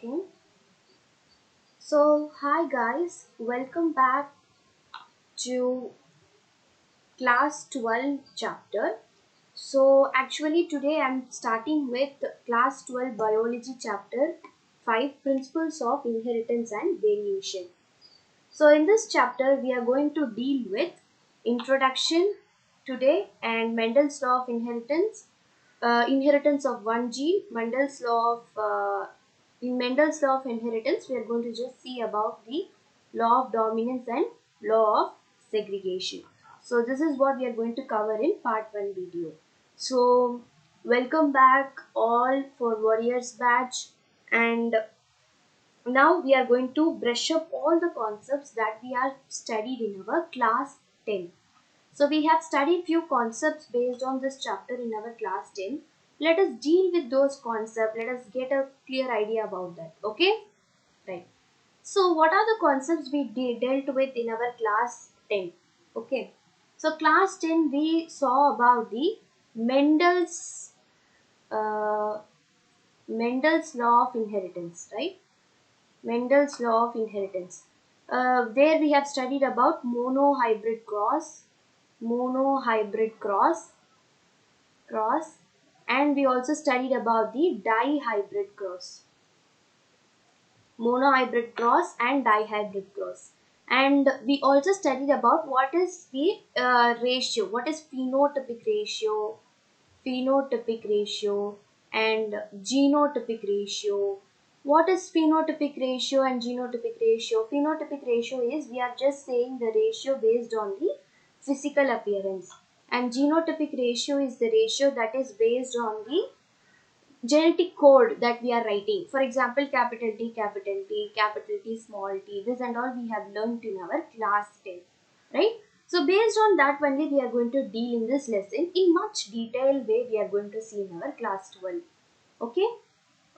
Talking. So, hi guys, welcome back to class 12 chapter. So, actually, today I'm starting with class 12 biology chapter 5 principles of inheritance and variation. So, in this chapter, we are going to deal with introduction today and Mendel's law of inheritance, inheritance of one gene, in Mendel's law of inheritance, we are going to just see about the law of dominance and law of segregation. So this is what we are going to cover in part 1 video. So welcome back all for Warriors batch, and now we are going to brush up all the concepts that we are studied in our class 10. So we have studied few concepts based on this chapter in our class 10. Let us deal with those concepts. Let us get a clear idea about that. Okay? Right. So what are the concepts we dealt with in our class 10? Okay. So class 10 we saw about the Mendel's uh, Mendel's law of inheritance, right? Mendel's law of inheritance. There we have studied about monohybrid cross, and we also studied about the dihybrid cross, monohybrid cross and dihybrid cross. And we also studied about what is the ratio, what is phenotypic ratio and genotypic ratio. What is phenotypic ratio and genotypic ratio? Phenotypic ratio is, we are just saying the ratio based on the physical appearance, and genotypic ratio is the ratio that is based on the genetic code that we are writing. For example, capital T, capital T, small t, this and all we have learned in our class 10, right? So based on that only we are going to deal in this lesson in much detailed way. We are going to see in our class 12. Okay?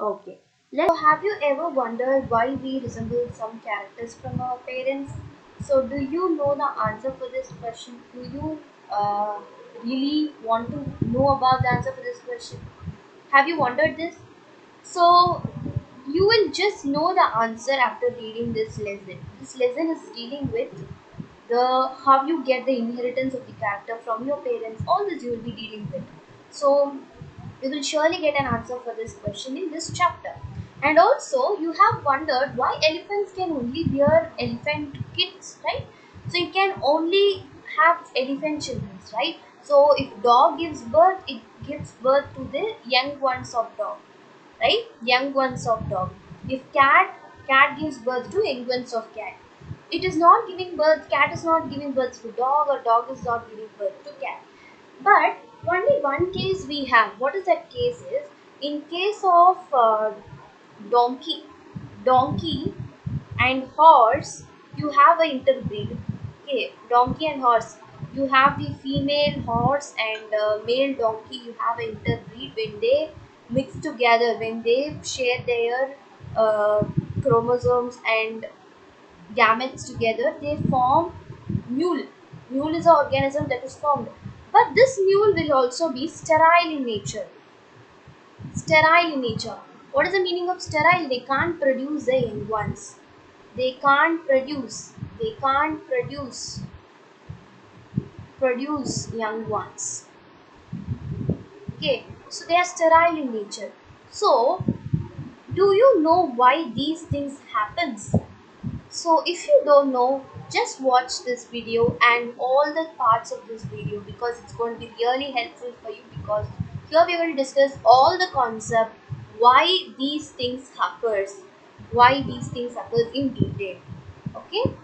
Okay. So have you ever wondered why we resemble some characters from our parents? So do you know the answer for this question? Do you really want to know about the answer for this question? Have you wondered this? So you will just know the answer after reading this lesson. This lesson is dealing with the how you get the inheritance of the character from your parents. All this you will be dealing with. So you will surely get an answer for this question in this chapter. And also you have wondered why elephants can only bear elephant kids, right? So it can only have elephant children, right? So if dog gives birth, it gives birth to the young ones of dog, right? Young ones of dog. If cat gives birth to young ones of cat. It is not giving birth, cat is not giving birth to dog, or dog is not giving birth to cat. But only one case we have. What is that case is, in case of donkey, donkey and horse, you have a interbreed. Okay, donkey and horse, you have the female horse and male donkey, you have an interbreed. When they mix together, when they share their uh, chromosomes and gametes together, they form mule. Mule is an organism that is formed, but this mule will also be sterile in nature. Sterile in nature. What is the meaning of sterile? They can't produce the young ones. They can't produce. They can't produce young ones. Okay, so they are sterile in nature. So, do you know why these things happens? So if you don't know, just watch this video and all the parts of this video, because it's going to be really helpful for you, because here we will discuss all the concept, why these things occurs in detail. Okay,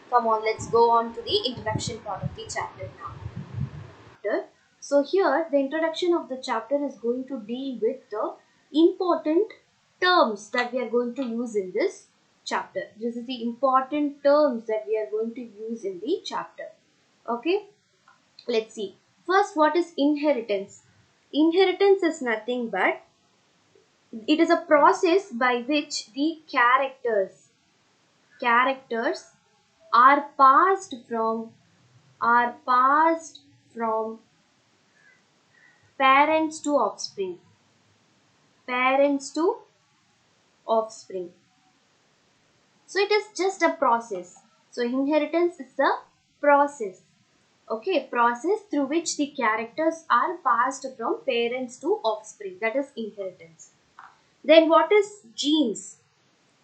come on, let's go on to the introduction part of the chapter now. So here the introduction of the chapter is going to deal with the important terms that we are going to use in this chapter. This is the important terms that we are going to use in the chapter. Okay, let's see. First, what is inheritance? Inheritance is nothing but it is a process by which the characters are passed from parents to offspring, parents to offspring. So it is just a process. So inheritance is a process. Okay, process through which the characters are passed from parents to offspring. That is inheritance. Then what is genes?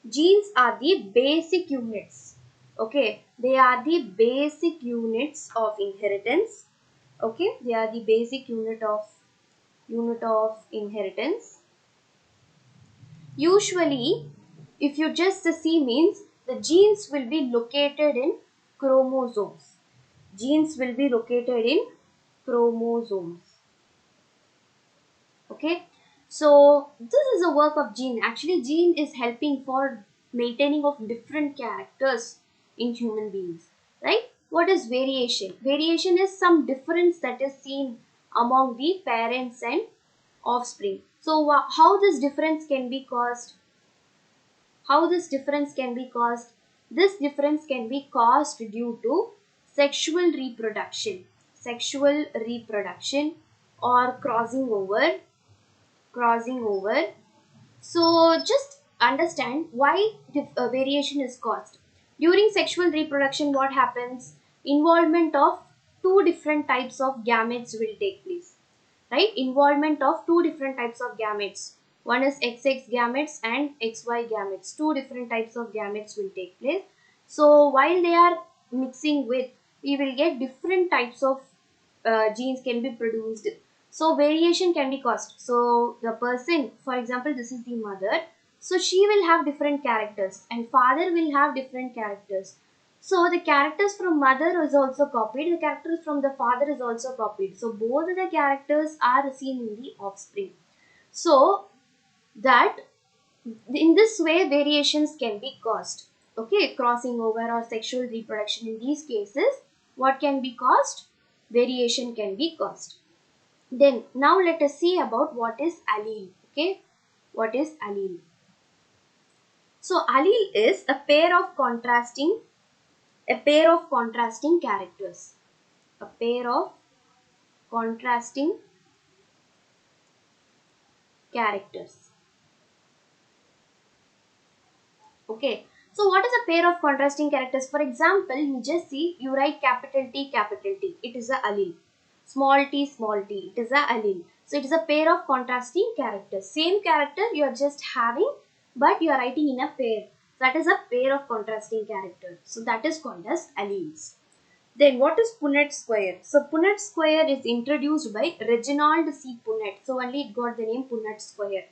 Genes are the basic units. Okay, they are the basic units of inheritance. Okay, they are the basic unit of inheritance. Usually, if you just see means the genes will be located in chromosomes. Genes will be located in chromosomes. Okay, so this is a work of gene. Actually, gene is helping for maintaining of different characters in human beings, right? What is variation? Variation is some difference that is seen among the parents and offspring. So how this difference can be caused? How this difference can be caused? This difference can be caused due to sexual reproduction or crossing over. So just understand why variation is caused. During sexual reproduction, what happens? Involvement of two different types of gametes will take place, right? Involvement of two different types of gametes. One is XX gametes and XY gametes. Two different types of gametes will take place. So while they are mixing with, we will get different types of genes can be produced. So variation can be caused. So the person, for example, this is the mother. So she will have different characters and father will have different characters. So the characters from mother is also copied. The characters from the father is also copied. So both of the characters are seen in the offspring. So that in this way variations can be caused. Okay, crossing over or sexual reproduction, in these cases, what can be caused? Variation can be caused. Then now let us see about what is allele. Okay, what is allele? So allele is a pair of contrasting characters. A pair of contrasting characters. Okay. So what is a pair of contrasting characters? For example, you just see, you write capital T, capital T. It is a allele. Small t, small t. It is a allele. So it is a pair of contrasting characters. Same character you are just having, but you are writing in a pair. That is a pair of contrasting characters. So that is called as alleles. Then what is Punnett square? So Punnett square is introduced by Reginald C. Punnett. So only it got the name Punnett square.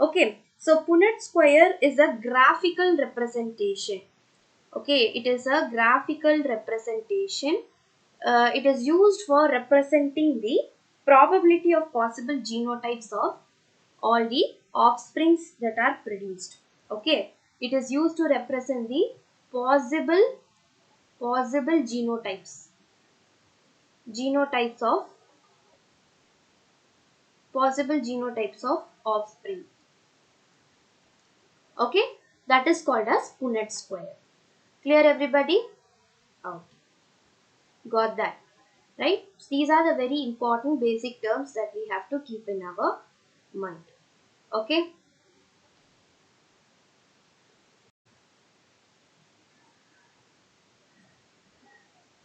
Okay, so Punnett square is a graphical representation. Okay, it is a graphical representation. It is used for representing the probability of possible genotypes of all the offsprings that are produced. Okay, it is used to represent the possible genotypes of offspring. Okay, that is called as Punnett square. Clear everybody? Oh, got that, right? These are the very important basic terms that we have to keep in our mind. Okay.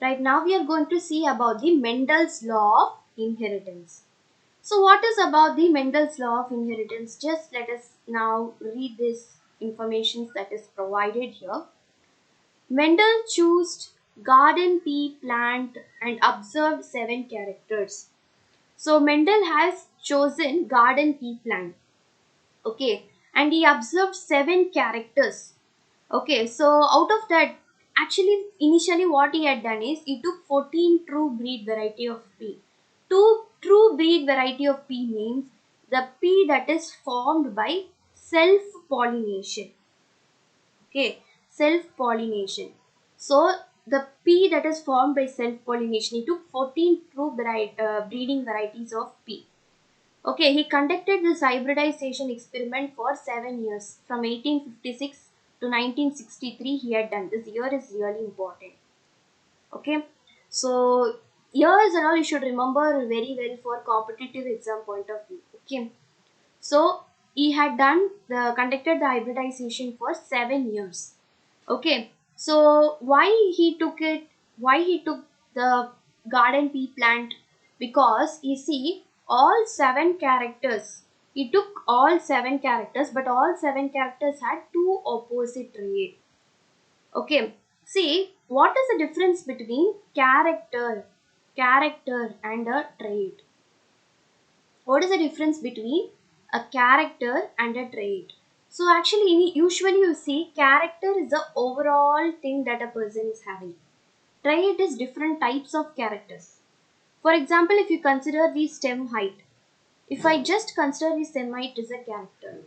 Right now we are going to see about the Mendels Law of inheritance. So what is about the Mendels Law of inheritance? Just let us now read this information that is provided here. Mendel chose garden pea plant and observed 7 characters. So Mendel has chosen garden pea plant. Okay, and he observed 7 characters. Okay, so out of that, actually initially what he had done is he took 14 true breed variety of pea. Two true breed variety of pea means the pea that is formed by self pollination. Okay, self pollination. So the pea that is formed by self pollination, he took 14 true breeding varieties of pea. Okay, he conducted this hybridization experiment for 7 years. From 1856 to 1963 he had done. This year is really important. Okay, so years and all you should remember very well for competitive exam point of view. Okay, so he had conducted the hybridization for 7 years. Okay, so why he took the garden pea plant? Because you see, all 7 characters, he took all 7 characters, but all 7 characters had two opposite traits. Okay, see, what is the difference between character and a trait? What is the difference between a character and a trait? So actually, usually you see, character is the overall thing that a person is having. Trait is different types of characters. For example, if you consider the stem height, if I just consider the stem height as a character,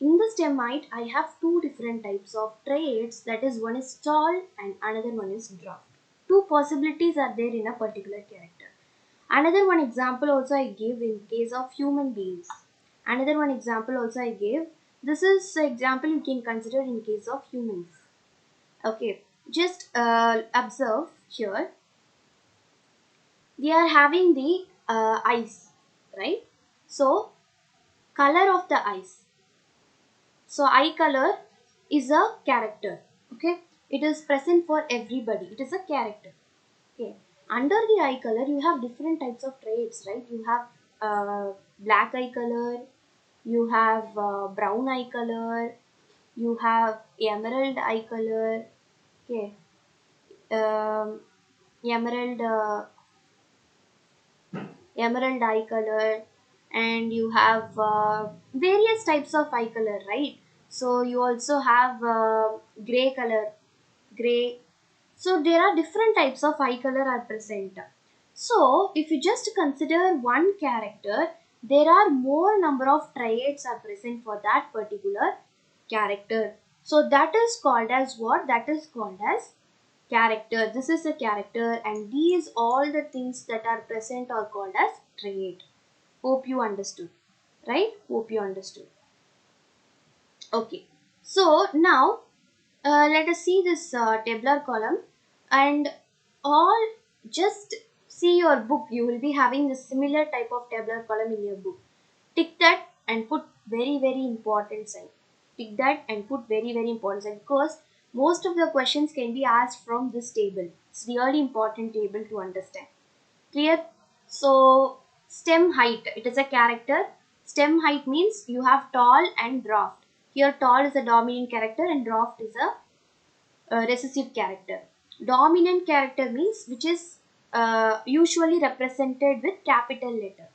in the stem height, I have two different types of traits. That is, one is tall and another one is dwarf. Two possibilities are there in a particular character. Another one example also I give in case of human beings. Another one example also I gave. This is example you can consider in case of humans. Okay, just observe here. We are having the eyes, right? So, color of the eyes. So, eye color is a character. Okay, it is present for everybody. It is a character. Okay, under the eye color, you have different types of traits, right? You have black eye color, you have brown eye color, you have emerald eye color. Okay, um, emerald emerald eye color, and you have various types of eye color, right? So you also have gray color, gray. So there are different types of eye color are present. So if you just consider one character, there are more number of traits are present for that particular character. So that is called as what? That is called as character. This is a character, and these all the things that are present are called as trait. Hope you understood, right? Hope you understood. Okay, so now let us see this tabular column, and all, just see your book. You will be having the similar type of tabular column in your book. Tick that and put very important sign. Tick that and put very important sign, because most of the questions can be asked from this table. It's really important table to understand. Clear? So stem height, it is a character. Stem height means you have tall and dwarf. Here tall is a dominant character and dwarf is a recessive character. Dominant character means which is usually represented with capital letter.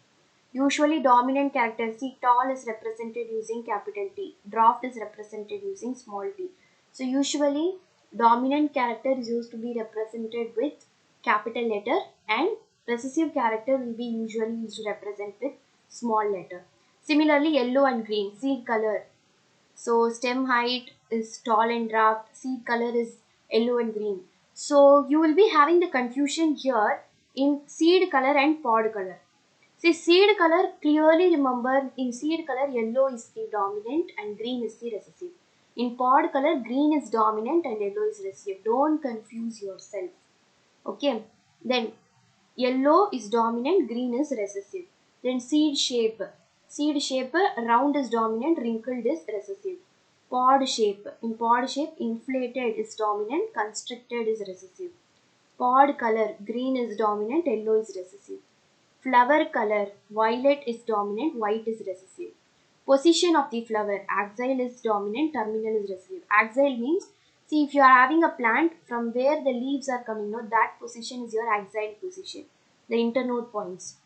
Usually dominant character, see, tall is represented using capital T, dwarf is represented using small t. So usually dominant character is used to be represented with capital letter, and recessive character will be usually used to represent with small letter. Similarly, yellow and green, seed color. So stem height is tall and dwarf, seed color is yellow and green. So you will be having the confusion here in seed color and pod color. See, seed color, clearly remember, in seed color yellow is the dominant and green is the recessive. In pod color, green is dominant and yellow is recessive. Don't confuse yourself. Okay. Then yellow is dominant, green is recessive. Then seed shape. Seed shape, round is dominant, wrinkled is recessive. Pod shape. In pod shape, inflated is dominant, constricted is recessive. Pod color, green is dominant, yellow is recessive. Flower color, violet is dominant, white is recessive. Position of the flower, axial is dominant, terminal is recessive. Axial means, see, if you are having a plant, from where the leaves are coming, no, that position is your axial position, the internode points.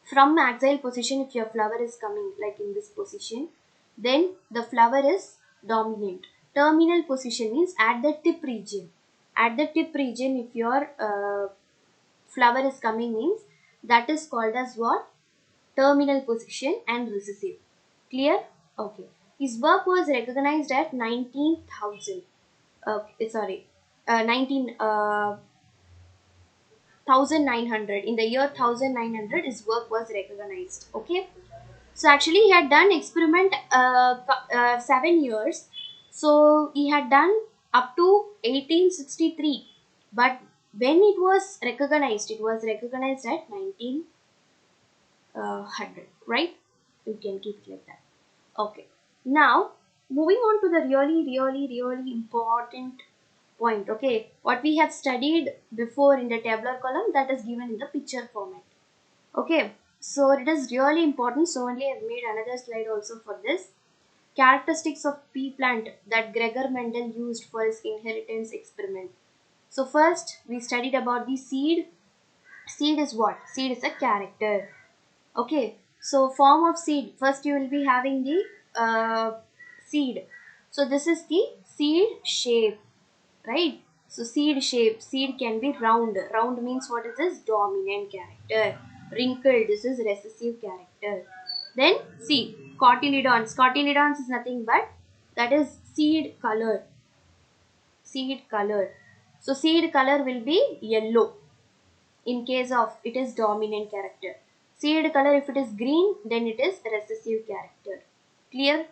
From axial position, if your flower is coming like in this position, then the flower is dominant. Terminal position means at the tip region. At the tip region, if your flower is coming means, that is called as what? Terminal position and recessive. Clear? Okay. His work was recognized at 19,000. Sorry, 1900. In the year 1900, his work was recognized. Okay. So actually, he had done experiment 7 years. So he had done up to 1863, but when it was recognized at 1900, right? You can keep it like that. Okay. Now, moving on to the really important point. Okay. What we have studied before in the tabular column, that is given in the picture format. Okay. So it is really important. So only I have made another slide also for this. Characteristics of pea plant that Gregor Mendel used for his inheritance experiment. So first we studied about the seed. Seed is what? Seed is a character. Okay, so form of seed. First you will be having the seed. So this is the seed shape, right? So seed shape. Seed can be round. Round means what is this? Dominant character. Wrinkled. This is recessive character. Then see cotyledons. Cotyledons is nothing but that is seed color. Seed color. So seed color will be yellow in case of it is dominant character. Seed color, if it is green, then it is recessive character. Clear?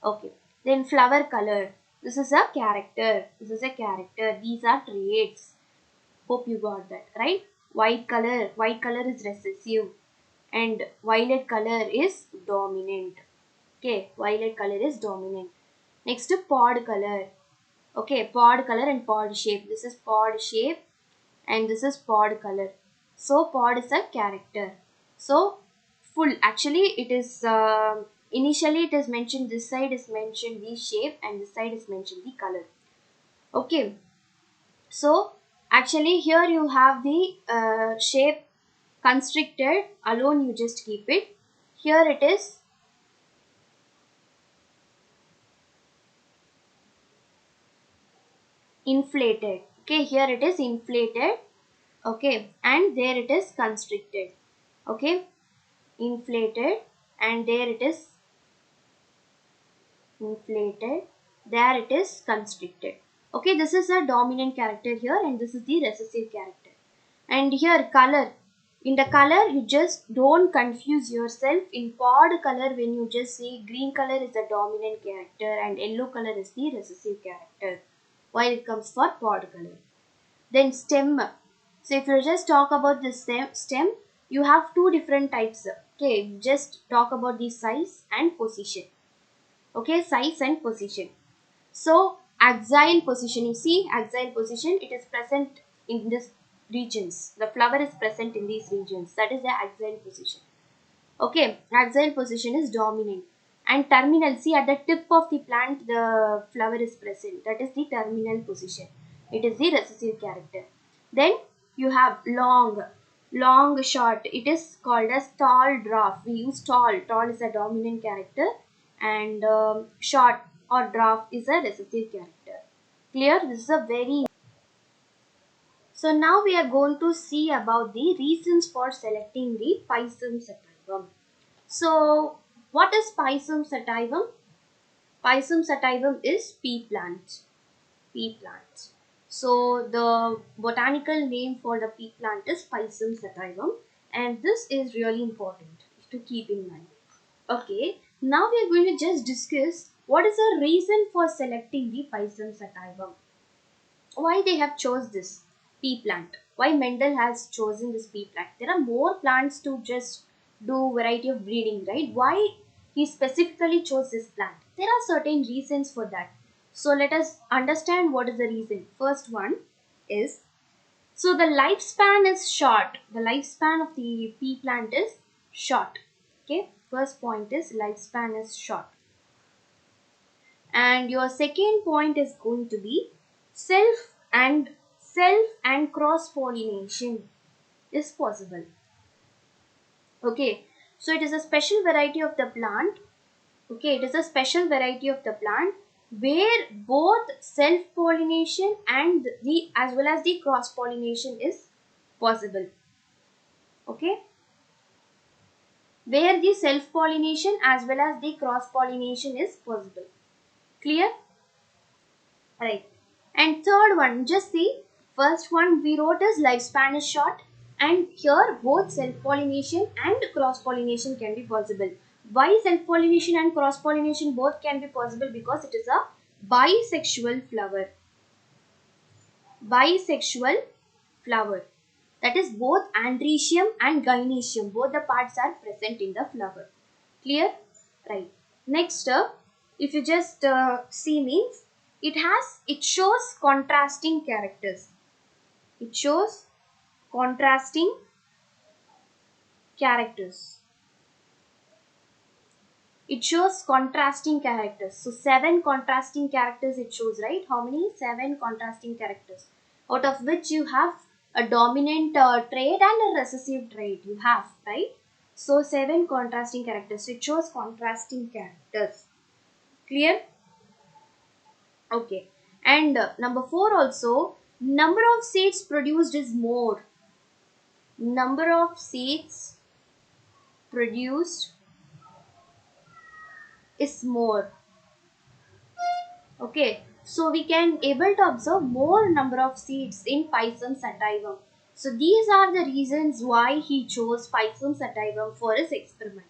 Okay. Then flower color. This is a character. This is a character. These are traits. Hope you got that, right? White color. White color is recessive. And violet color is dominant. Okay. Violet color is dominant. Next, pod color. Okay. Pod color and pod shape. This is pod shape and this is pod color. So pod is a character. So full, actually it is initially it is mentioned, this side is mentioned the shape and this side is mentioned the color. Okay, so actually here you have the shape constricted alone, you just keep it. Here it is inflated. Okay, here it is inflated. Okay, and there it is constricted. Okay, inflated and there it is inflated, there it is constricted. Okay, this is a dominant character here and this is the recessive character. And here color, in the color you just don't confuse yourself. In pod color, when you just see green color is the dominant character and yellow color is the recessive character, while it comes for pod color. Then stem. So if you just talk about the stem, you have two different types. Okay, just talk about the size and position. Okay, size and position. So axial position, you see axial position, it is present in this regions. The flower is present in these regions. That is the axial position. Okay, axial position is dominant. And terminal, see at the tip of the plant the flower is present. That is the terminal position. It is the recessive character. Then you have long, long, short. It is called as tall dwarf. We use tall. Tall is a dominant character and short or dwarf is a recessive character. Clear? This is a very... So now we are going to see about the reasons for selecting the Pisum sativum. So what is Pisum sativum? Pisum sativum is pea plant. Pea plant. So the botanical name for the pea plant is Pisum sativum and this is really important to keep in mind. Okay, now we are going to just discuss what is the reason for selecting the Pisum sativum. Why they have chose this pea plant? Why Mendel has chosen this pea plant? There are more plants to just do variety of breeding, right? Why he specifically chose this plant? There are certain reasons for that. So let us understand what is the reason. First one is, so the lifespan is short. The lifespan of the pea plant is short. Okay, first point is lifespan is short. And your second point is going to be self and cross pollination is possible. Okay, so it is a special variety of the plant. Okay, it is a special variety of the plant where both self pollination and the as well as the cross pollination is possible. Okay, where the self pollination as well as the cross pollination is possible. Clear? Right. And third one, just see, first one we wrote is lifespan is short, and here both self-pollination and cross-pollination can be possible. Why self-pollination and cross-pollination both can be possible? Because it is a bisexual flower. Bisexual flower. That is both androecium and gynoecium. Both the parts are present in the flower. Clear? Right. Next, if you just see, means it shows contrasting characters. It shows contrasting characters. It shows contrasting characters. So 7 contrasting characters it shows, right? How many? 7 contrasting characters. Out of which you have a dominant trait and a recessive trait. You have, right? So 7 contrasting characters. It shows contrasting characters. Clear? Okay. And number 4 also, number of seeds produced is more. Number of seeds produced is more. Okay, so we can able to observe more number of seeds in Pisum sativum. So these are the reasons why he chose Pisum sativum for his experiment.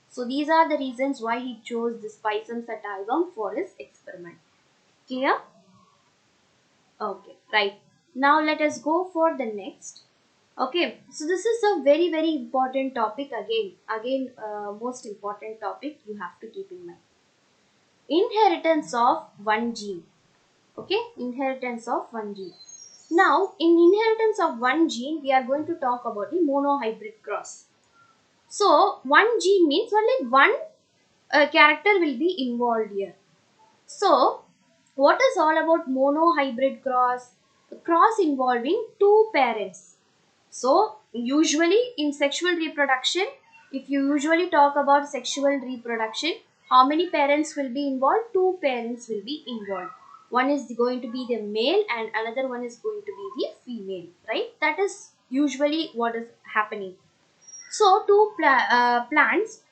So these are the reasons why he chose this Pisum sativum for his experiment. Clear? Okay, right. Now let us go for the next. Okay, so this is a very important topic again. Most important topic you have to keep in mind. Inheritance of one gene. Okay, inheritance of one gene. Now, in inheritance of one gene, we are going to talk about the monohybrid cross. So, one gene means only one character will be involved here. So, what is all about monohybrid cross? A cross involving two parents. So, usually in sexual reproduction, if you usually talk about sexual reproduction, how many parents will be involved? Two parents will be involved. One is going to be the male and another one is going to be the female, right? That is usually what is happening. So, two plants.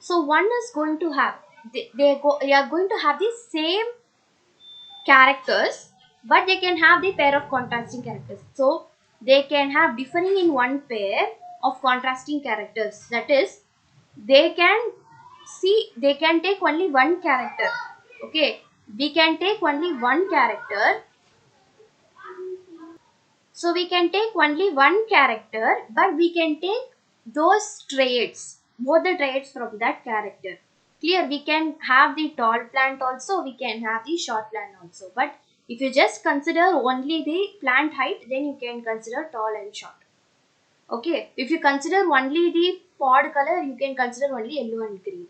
So, one is going to have, they are going to have the same characters, but they can have the pair of contrasting characters. So they can have differing in one pair of contrasting characters. That is, they can they can take only one character. Okay, we can take only one character. So we can take only one character, but we can take those traits, both the traits from that character. Clear? We can have the tall plant also, we can have the short plant also. But if you just consider only the plant height, then you can consider tall and short. Okay. If you consider only the pod color, you can consider only yellow and green.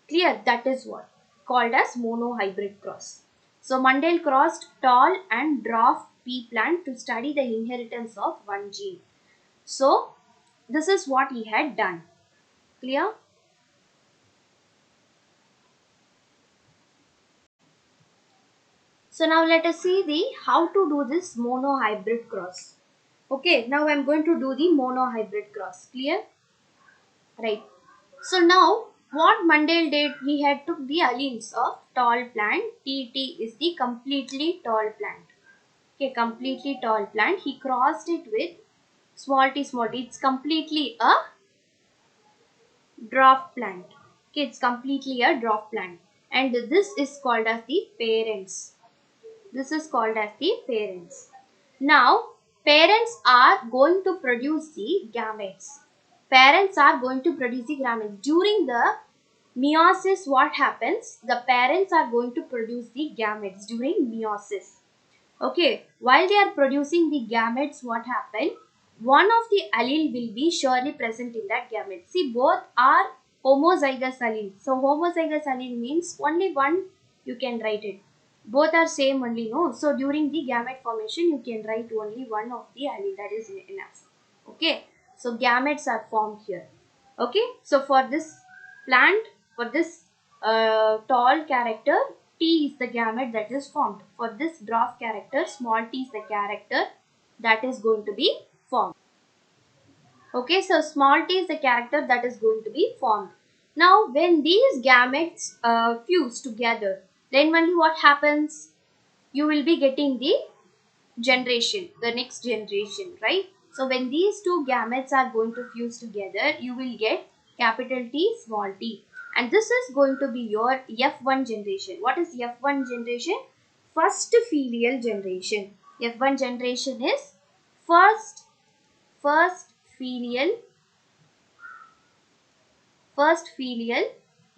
Clear? That is what called as monohybrid cross. So Mendel crossed tall and dwarf pea plant to study the inheritance of one gene. So this is what he had done. Clear? So now let us see the how to do this monohybrid cross. Okay, now I am going to do the monohybrid cross. Clear? Right. So now what Mendel did, he had took the alleles of tall plant. TT is the completely tall plant. Okay, completely tall plant. He crossed it with small t small t. It's completely a dwarf plant. Okay, it's completely a dwarf plant. And this is called as the parents. This is called as the parents. Now, parents are going to produce the gametes. Parents are going to produce the gametes. During the meiosis, what happens? The parents are going to produce the gametes during meiosis. Okay, while they are producing the gametes, what happened? One of the allele will be surely present in that gamete. See, both are homozygous allele. So, homozygous allele means only one you can write it. Both are same only, no? So, during the gamete formation, you can write only one of the allele, that is enough. Okay, so gametes are formed here. Okay, so for this plant, for this tall character, T is the gamete that is formed. For this dwarf character, small t is the character that is going to be formed. Okay, so small t is the character that is going to be formed. Now, when these gametes fuse together, then only what happens? You will be getting the generation, the next generation, right? So when these two gametes are going to fuse together, you will get capital T, small t. And this is going to be your F1 generation. What is F1 generation? First filial generation. F1 generation is first filial, first filial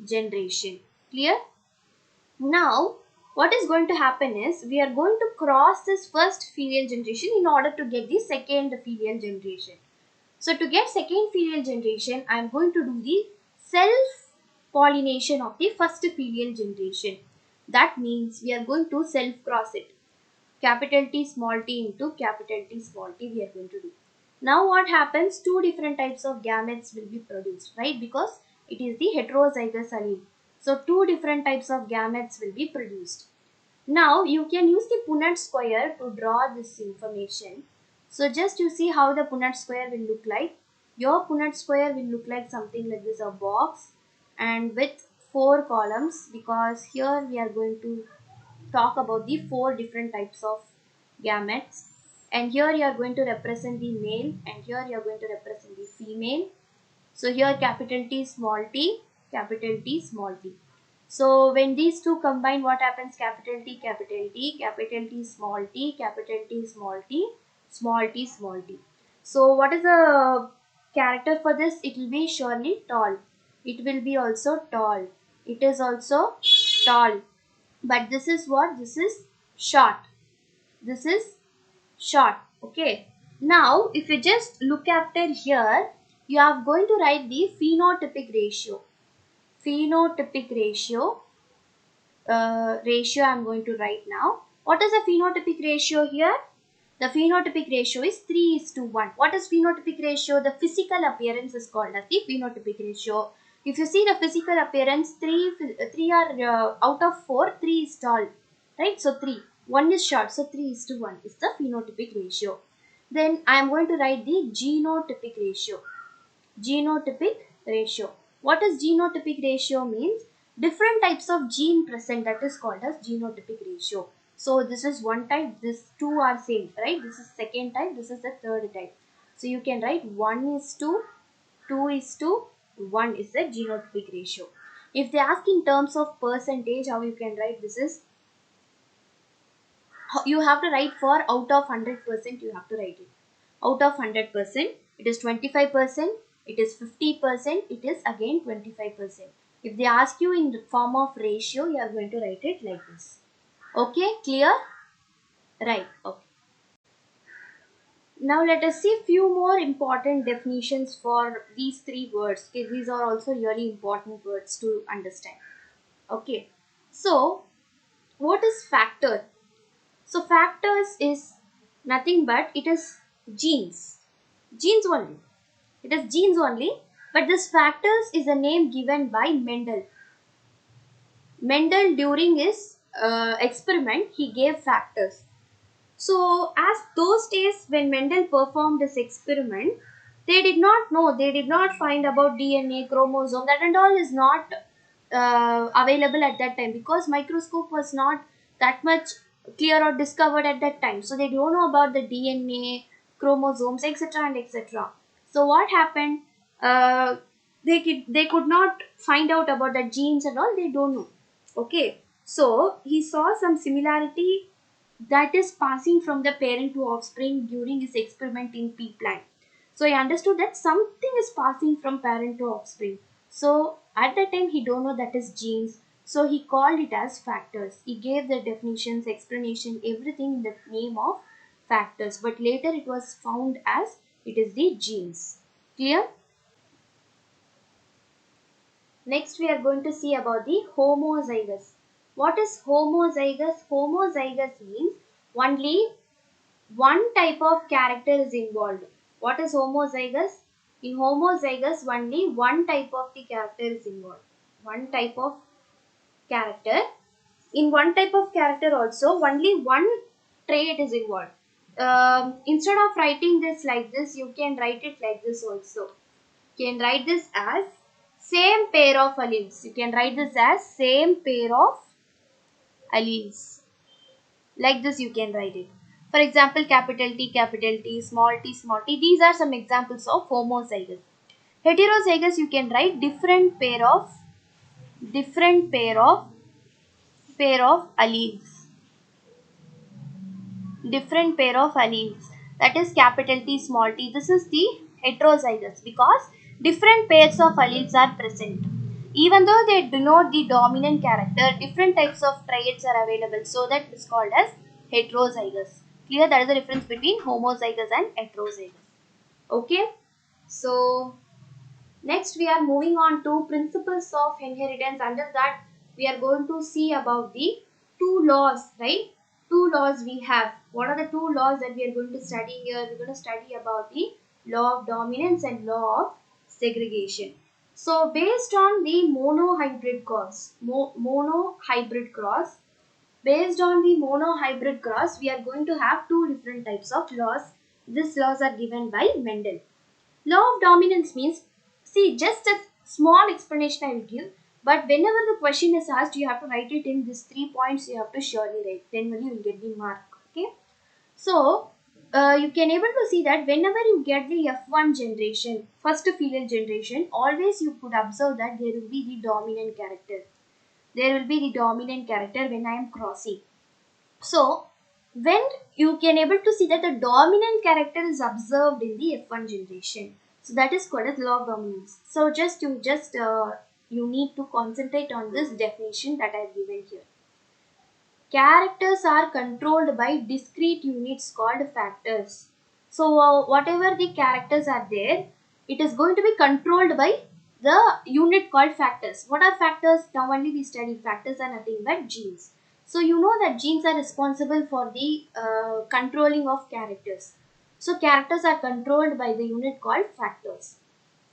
generation. Clear? Now, what is going to happen is we are going to cross this first filial generation in order to get the second filial generation. So to get second filial generation, I am going to do the self-pollination of the first filial generation. That means we are going to self-cross it. Capital T small t into capital T small t we are going to do. Now what happens? Two different types of gametes will be produced, right? Because it is the heterozygous allele. So two different types of gametes will be produced. Now you can use the Punnett square to draw this information. So just you see how the Punnett square will look like. Your Punnett square will look like something like this, a box and with 4 columns, because here we are going to talk about the 4 different types of gametes, and here you are going to represent the male and here you are going to represent the female. So here capital T small t, capital T small t. So when these two combine, what happens? Capital T, capital T, capital T small t, capital T small t, small t small t. So what is the character for this? It will be surely tall. It will be also tall. It is also tall. But this is what? This is short. This is short. Okay. Now if you just look after here, you are going to write the phenotypic ratio. Phenotypic ratio I am going to write now. What is the phenotypic ratio here? The phenotypic ratio is 3:1. What is phenotypic ratio? The physical appearance is called as the phenotypic ratio. If you see the physical appearance, three are out of 4, 3 is tall, right? So 3, 1 is short, so 3:1 is the phenotypic ratio. Then I am going to write the genotypic ratio. Genotypic ratio. What is genotypic ratio means? Different types of gene present, that is called as genotypic ratio. So this is one type, this two are same, right? This is second type, this is the third type. So you can write 1:2, 2:1 is the genotypic ratio. If they ask in terms of percentage, how you can write this is, you have to write for out of 100%, you have to write it. Out of 100%, it is 25%, it is 50%, it is again 25%. If they ask you in the form of ratio, you are going to write it like this. Okay, clear? Right, okay. Now let us see few more important definitions for these 3 words. Okay, these are also really important words to understand. Okay, so what is factor? So factors is nothing but it is genes. Genes only. It is genes only. But this factors is a name given by Mendel. Mendel during his experiment, he gave factors. So as those days when Mendel performed this experiment, they did not know, they did not find about DNA, chromosome, that and all is not available at that time, because microscope was not that much clear or discovered at that time. So they don't know about the DNA, chromosomes, etc. and etc. So what happened? They could not find out about the genes and all, they don't know. Okay, so he saw some similarity that is passing from the parent to offspring during his experiment in pea plant. So he understood that something is passing from parent to offspring. So at that time he don't know that is genes. So he called it as factors. He gave the definitions, explanation, everything in the name of factors. But later it was found as it is the genes. Clear? Next we are going to see about the homozygous. What is homozygous? Homozygous means only one type of character is involved. What is homozygous? In homozygous, only one type of the character is involved. One type of character. In one type of character also, only one trait is involved. Instead of writing this like this, you can write it like this also. You can write this as same pair of alleles. You can write this as same pair of alleles. Like this you can write it. For example, capital T, small t. These are some examples of homozygous. Heterozygous, you can write different pair of alleles. Different pair of alleles. That is capital T, small t. This is the heterozygous because different pairs of alleles are present. Even though they denote the dominant character, different types of traits are available, so that it is called as heterozygous. Clear? That is the difference between homozygous and heterozygous. Okay, so next we are moving on to principles of inheritance. Under that we are going to see about the two laws, right? Two laws we have. What are the two laws that we are going to study here? We're going to study about the law of dominance and law of segregation. So based on the monohybrid cross, based on the monohybrid cross, we are going to have two different types of laws. These laws are given by Mendel. Law of dominance means, see, just a small explanation I will give, but whenever the question is asked, you have to write it in these 3 points, you have to surely write, then only you will get the mark, okay? So, you can able to see that whenever you get the F1 generation, first filial generation, always you could observe that there will be the dominant character. There will be the dominant character when I am crossing. So, when you can able to see that the dominant character is observed in the F1 generation, so that is called as law of dominance. So you need to concentrate on this definition that I have given here. Characters are controlled by discrete units called factors. So whatever the characters are there, it is going to be controlled by the unit called factors. What are factors? Now only we study factors are nothing but genes. So you know that genes are responsible for the controlling of characters. So characters are controlled by the unit called factors.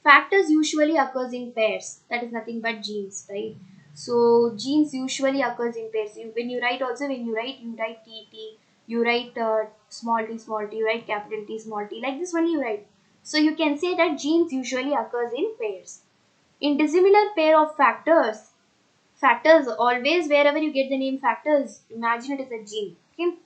Factors usually occurs in pairs. That is nothing but genes, right? So genes usually occurs in pairs. When you write also, you write TT, you write small t, you write capital T, small t. Like this one you write. So you can say that genes usually occurs in pairs. In dissimilar pair of factors, factors always wherever you get the name factors, imagine it is a gene. Okay.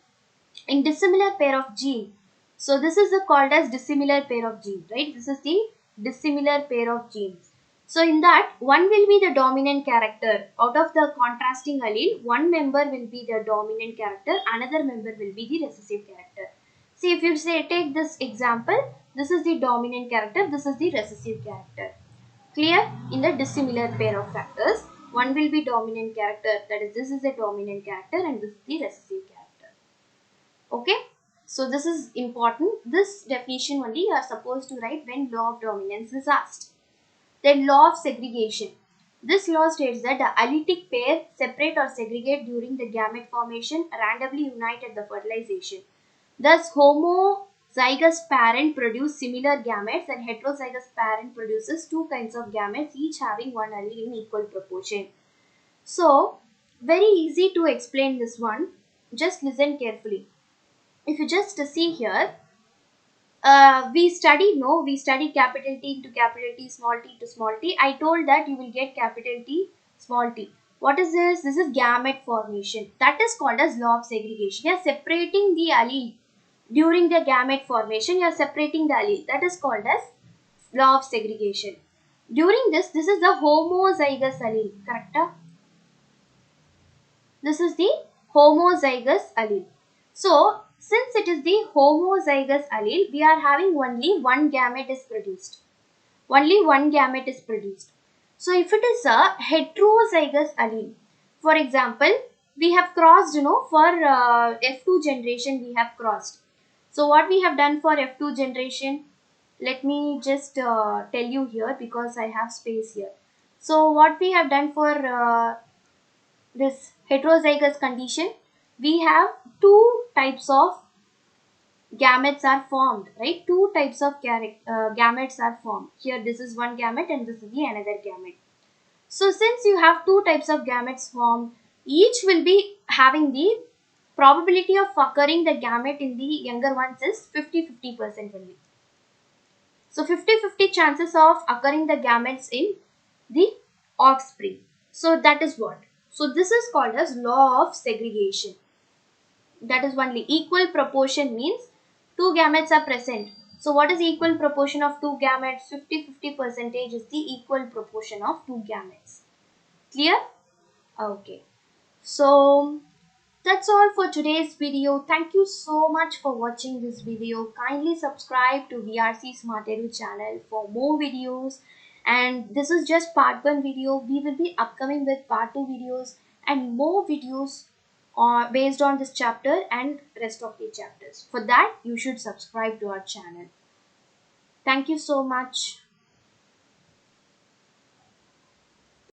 In dissimilar pair of gene. So this is called as dissimilar pair of genes, right? This is the dissimilar pair of genes. So in that, one will be the dominant character. Out of the contrasting allele, one member will be the dominant character, another member will be the recessive character. See, if you say take this example, this is the dominant character, this is the recessive character. Clear? In the dissimilar pair of factors, one will be dominant character, that is this is a dominant character and this is the recessive character. Okay, so this is important. This definition only you are supposed to write when law of dominance is asked. Then law of segregation. This law states that the allytic pair separate or segregate during the gamete formation, randomly unite at the fertilization. Thus, homozygous parent produce similar gametes and heterozygous parent produces two kinds of gametes, each having one allele in equal proportion. So, very easy to explain this one. Just listen carefully. If you just see here, we study capital T into capital T, small t to small t. I told that you will get capital T, small t. What is this? This is gamete formation. That is called as law of segregation. You are separating the allele. During the gamete formation, you are separating the allele. That is called as law of segregation. During this is the homozygous allele. Correct? This is the homozygous allele. So, since it is the homozygous allele, we are having only one gamete is produced. Only one gamete is produced. So, if it is a heterozygous allele, for example, we have crossed, for F2 generation we have crossed. So, what we have done for F2 generation, let me just tell you here because I have space here. So, what we have done for this heterozygous condition, we have two types of gametes are formed, right? Two types of gametes are formed. Here this is one gamete and this is the another gamete. So since you have two types of gametes formed, each will be having the probability of occurring the gamete in the younger ones is 50-50% only. So 50-50 chances of occurring the gametes in the offspring. So that is what. So this is called as law of segregation. That is only equal proportion means two gametes are present. So what is equal proportion of two gametes? 50-50% is the equal proportion of two gametes. Clear? Okay. So that's all for today's video. Thank you so much for watching this video. Kindly subscribe to VRC Smart Edu channel for more videos And this is just part 1 video. We will be upcoming with part 2 videos and more videos based on this chapter and rest of the chapters. For that, you should subscribe to our channel. Thank you so much.